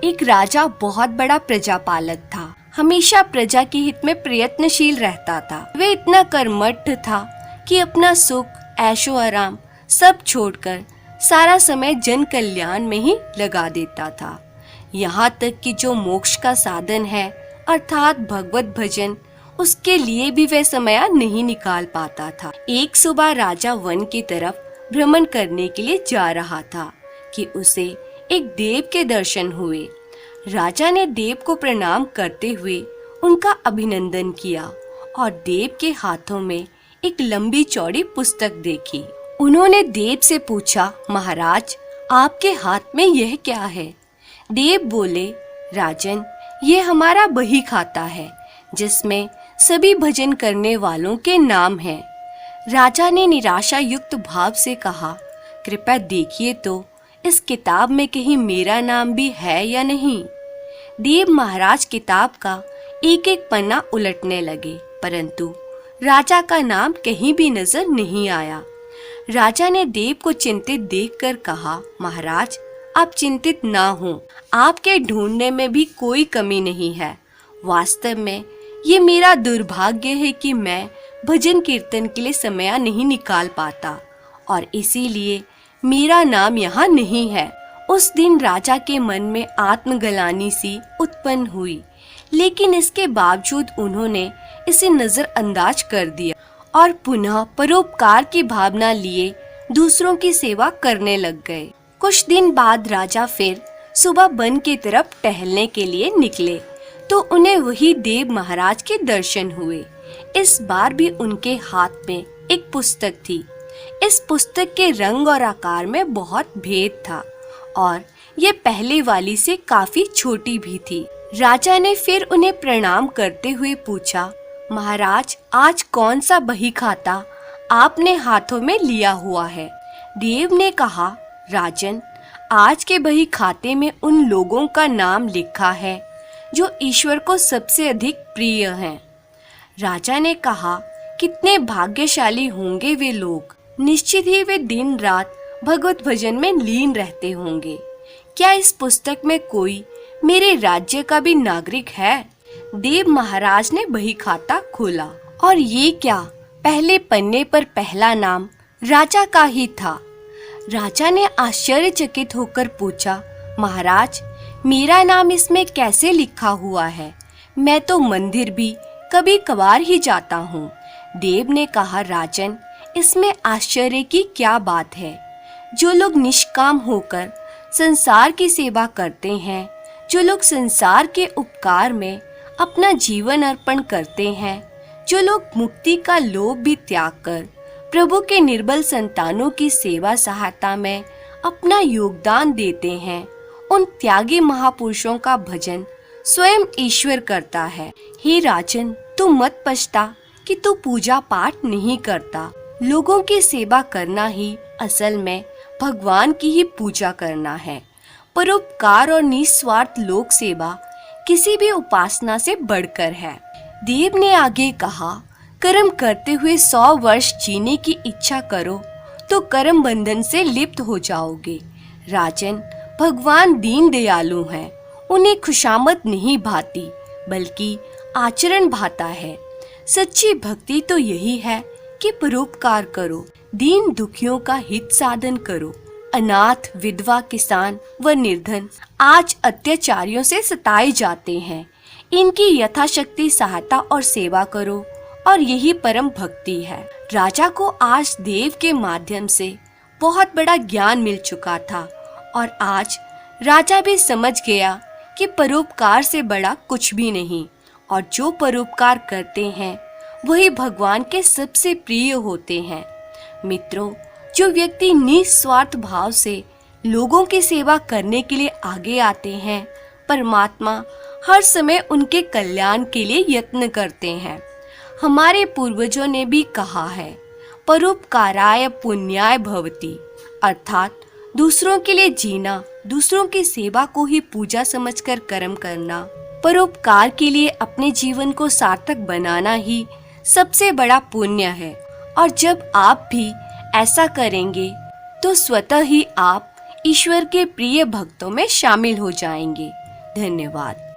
एक राजा बहुत बड़ा प्रजापालक था। हमेशा प्रजा के हित में प्रयत्नशील रहता था। वे इतना कर्मठ था कि अपना सुख, ऐशो आराम सब छोड़कर सारा समय जन कल्याण में ही लगा देता था। यहाँ तक कि जो मोक्ष का साधन है अर्थात भगवत भजन, उसके लिए भी वह समय नहीं निकाल पाता था। एक सुबह राजा वन की तरफ भ्रमण करने के लिए जा रहा था कि उसे एक देव के दर्शन हुए। राजा ने देव को प्रणाम करते हुए उनका अभिनंदन किया और देव के हाथों में एक लंबी चौड़ी पुस्तक देखी। उन्होंने देव से पूछा, महाराज, आपके हाथ में यह क्या है? देव बोले, राजन, ये हमारा बही खाता है जिसमें सभी भजन करने वालों के नाम हैं। राजा ने निराशा युक्त भाव से कहा, कृपया देखिए तो इस किताब में कहीं मेरा नाम भी है या नहीं। देव महाराज किताब का एक एक पन्ना उलटने लगे, परंतु राजा का नाम कहीं भी नजर नहीं आया। राजा ने देव को चिंतित देखकर कहा, महाराज, आप चिंतित ना हो, आपके ढूंढने में भी कोई कमी नहीं है। वास्तव में ये मेरा दुर्भाग्य है कि मैं भजन कीर्तन के लिए समय नहीं निकाल पाता और इसीलिए मेरा नाम यहाँ नहीं है। उस दिन राजा के मन में आत्मग्लानि सी उत्पन्न हुई, लेकिन इसके बावजूद उन्होंने इसे नजरअंदाज कर दिया और पुनः परोपकार की भावना लिए दूसरों की सेवा करने लग गए। कुछ दिन बाद राजा फिर सुबह वन की तरफ टहलने के लिए निकले तो उन्हें वही देव महाराज के दर्शन हुए। इस बार भी उनके हाथ में एक पुस्तक थी। इस पुस्तक के रंग और आकार में बहुत भेद था और ये पहले वाली से काफी छोटी भी थी। राजा ने फिर उन्हें प्रणाम करते हुए पूछा, महाराज, आज कौन सा बही खाता आपने हाथों में लिया हुआ है? देव ने कहा, राजन, आज के बही खाते में उन लोगों का नाम लिखा है जो ईश्वर को सबसे अधिक प्रिय हैं। राजा ने कहा, कितने भाग्यशाली होंगे वे लोग। निश्चित ही वे दिन रात भगवत भजन में लीन रहते होंगे। क्या इस पुस्तक में कोई मेरे राज्य का भी नागरिक है? देव महाराज ने बही खाता खोला और ये क्या, पहले पन्ने पर पहला नाम राजा का ही था। राजा ने आश्चर्यचकित होकर पूछा, महाराज, मेरा नाम इसमें कैसे लिखा हुआ है? मैं तो मंदिर भी कभी कभार ही जाता हूँ। देव ने कहा, राजन, इसमें आश्चर्य की क्या बात है? जो लोग निष्काम होकर संसार की सेवा करते हैं, जो लोग संसार के उपकार में अपना जीवन अर्पण करते हैं, जो लोग मुक्ति का लोभ भी त्याग कर प्रभु के निर्बल संतानों की सेवा सहायता में अपना योगदान देते हैं, उन त्यागी महापुरुषों का भजन स्वयं ईश्वर करता है। हे राजन, तू मत पछता कि तू पूजा पाठ नहीं करता। लोगों की सेवा करना ही असल में भगवान की ही पूजा करना है। परोपकार और निस्वार्थ लोक सेवा किसी भी उपासना से बढ़कर है। देव ने आगे कहा, कर्म करते हुए 100 वर्ष जीने की इच्छा करो तो कर्म बंधन से लिप्त हो जाओगे। राजन, भगवान दीन दयालु हैं, उन्हें खुशामद नहीं भाती बल्कि आचरण भाता है। सच्ची भक्ति तो यही है कि परोपकार करो, दीन दुखियों का हित साधन करो। अनाथ, विधवा, किसान व निर्धन आज अत्याचारियों से सताए जाते हैं। इनकी यथाशक्ति सहायता और सेवा करो और यही परम भक्ति है। राजा को आज देव के माध्यम से बहुत बड़ा ज्ञान मिल चुका था और आज राजा भी समझ गया कि परोपकार से बड़ा कुछ भी नहीं और जो परोपकार करते हैं वही भगवान के सबसे प्रिय होते हैं। मित्रों, जो व्यक्ति निस्वार्थ भाव से लोगों की सेवा करने के लिए आगे आते हैं, परमात्मा हर समय उनके कल्याण के लिए यत्न करते हैं। हमारे पूर्वजों ने भी कहा है, परोपकाराय पुण्याय भवति, अर्थात दूसरों के लिए जीना, दूसरों की सेवा को ही पूजा समझकर कर्म करना, परोपकार के लिए अपने जीवन को सार्थक बनाना ही सबसे बड़ा पुण्य है। और जब आप भी ऐसा करेंगे तो स्वतः ही आप ईश्वर के प्रिय भक्तों में शामिल हो जाएंगे। धन्यवाद।